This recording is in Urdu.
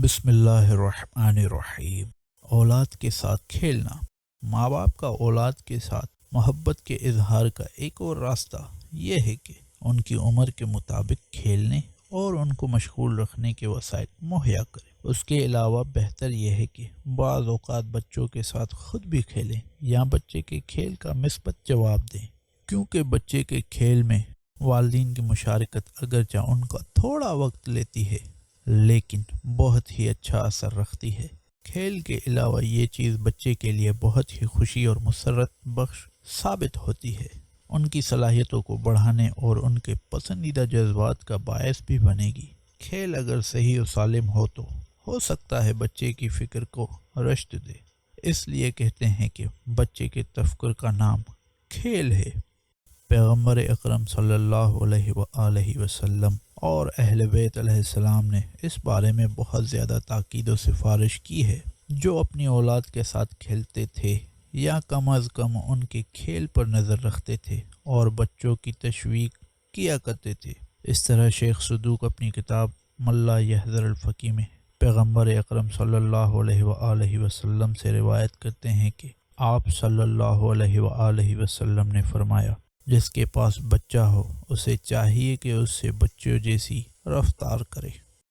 بسم اللہ الرحمن الرحیم۔ اولاد کے ساتھ کھیلنا۔ ماں باپ کا اولاد کے ساتھ محبت کے اظہار کا ایک اور راستہ یہ ہے کہ ان کی عمر کے مطابق کھیلنے اور ان کو مشغول رکھنے کے وسائل مہیا کریں۔ اس کے علاوہ بہتر یہ ہے کہ بعض اوقات بچوں کے ساتھ خود بھی کھیلیں یا بچے کے کھیل کا مثبت جواب دیں، کیونکہ بچے کے کھیل میں والدین کی مشارکت اگرچہ ان کا تھوڑا وقت لیتی ہے لیکن بہت ہی اچھا اثر رکھتی ہے۔ کھیل کے علاوہ یہ چیز بچے کے لیے بہت ہی خوشی اور مسرت بخش ثابت ہوتی ہے، ان کی صلاحیتوں کو بڑھانے اور ان کے پسندیدہ جذبات کا باعث بھی بنے گی۔ کھیل اگر صحیح و سالم ہو سکتا ہے بچے کی فکر کو رشد دے۔ اس لیے کہتے ہیں کہ بچے کے تفکر کا نام کھیل ہے۔ پیغمبر اکرم صلی اللہ علیہ وآلہ وسلم اور اہل بیت علیہ السلام نے اس بارے میں بہت زیادہ تاکید و سفارش کی ہے۔ جو اپنی اولاد کے ساتھ کھیلتے تھے یا کم از کم ان کے کھیل پر نظر رکھتے تھے اور بچوں کی تشویق کیا کرتے تھے۔ اس طرح شیخ صدوق اپنی کتاب من لا یحذر الفقی میں پیغمبر اکرم صلی اللہ علیہ وآلہ وسلم سے روایت کرتے ہیں کہ آپ صلی اللہ علیہ وآلہ وسلم نے فرمایا، جس کے پاس بچہ ہو اسے چاہیے کہ اس سے بچوں جیسی رفتار کرے۔